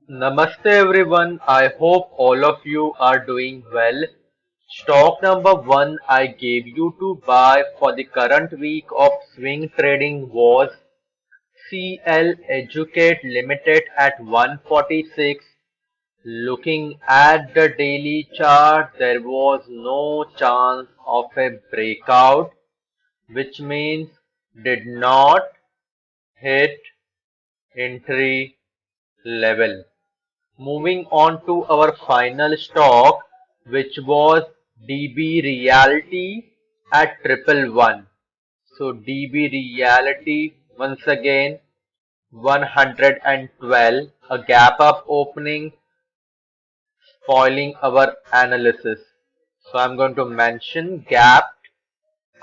Namaste everyone, I hope all of you are doing well. Stock number 1 I gave you to buy for the current week of swing trading was CL Educate Limited at 146. Looking at the daily chart, there was no chance of a breakout, which means did not hit entry level. Moving on to our final stock, which was DB Realty at 111. So DB Realty once again 112, a gap up opening spoiling our analysis. So I'm going to mention gap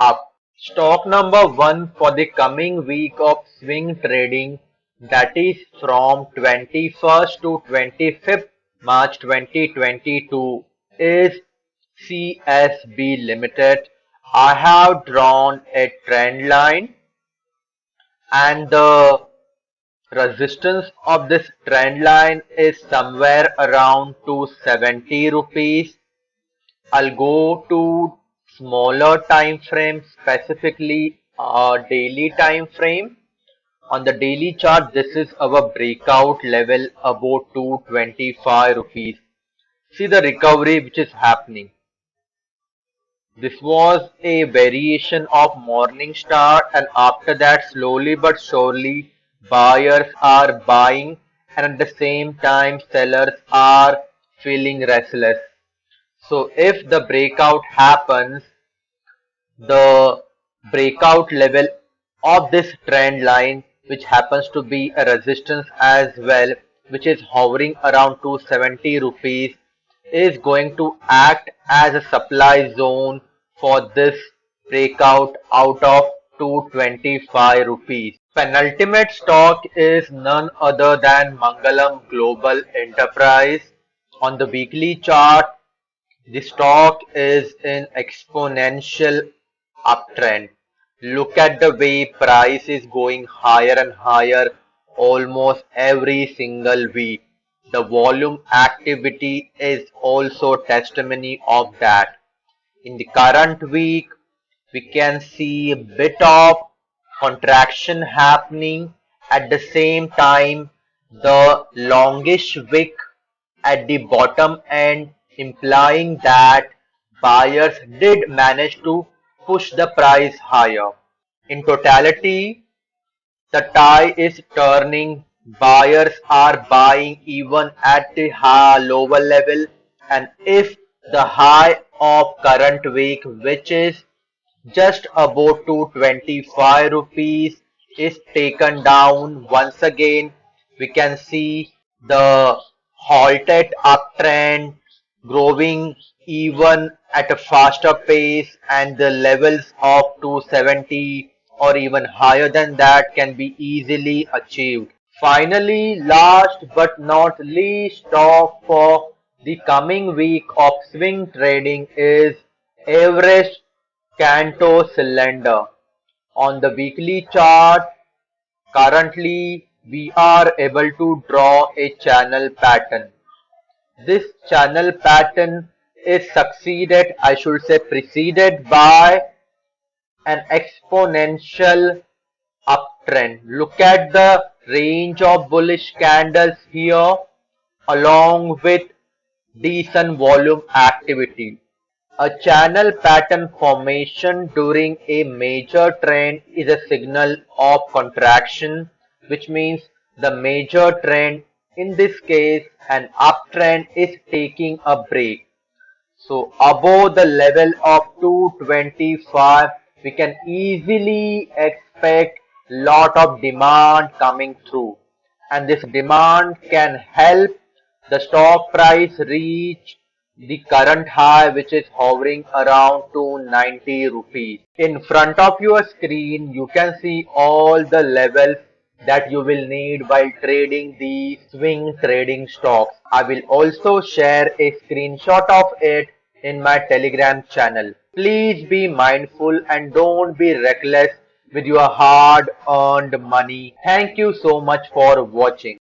up. Stock number 1 for the coming week of swing trading, that is from 21st to 25th March 2022, is CSB Limited. I have drawn a trend line and the resistance of this trend line is somewhere around 270 rupees. I'll go to smaller time frame, specifically a daily time frame. On the daily chart, this is our breakout level about 225 rupees. See the recovery which is happening. This was a variation of morning star, and after that slowly but surely buyers are buying, and at the same time sellers are feeling restless. So if the breakout happens, the breakout level of this trend line, which happens to be a resistance as well, which is hovering around 270 rupees, is going to act as a supply zone for this breakout out of 225 rupees. Penultimate stock is none other than Mangalam Global Enterprise. On the weekly chart, the stock is in exponential uptrend. Look at the way price is going higher and higher almost every single week. The volume activity is also testimony of that. In the current week, we can see a bit of contraction happening. At the same time, the longish wick at the bottom end, implying that buyers did manage to push the price higher. In totality, the tide is turning. Buyers are buying even at the lower level, and if the high of current week, which is just about 225 rupees, is taken down once again, we can see the halted uptrend growing even at a faster pace, and the levels of 270 or even higher than that can be easily achieved. Finally, last but not least, stock for the coming week of swing trading is Everest Canto Cylinder. On the weekly chart, currently we are able to draw a channel pattern. This channel pattern is succeeded, I should say preceded by an exponential uptrend. Look at the range of bullish candles here along with decent volume activity. A channel pattern formation during a major trend is a signal of contraction, which means the major trend, in this case an uptrend, is taking a break. So above the level of 225, we can easily expect lot of demand coming through, and this demand can help the stock price reach the current high, which is hovering around 290 rupees. In front of your screen, you can see all the levels that you will need while trading the swing trading stocks. I will also share a screenshot of it in my Telegram channel. Please be mindful and don't be reckless with your hard earned money. Thank you so much for watching.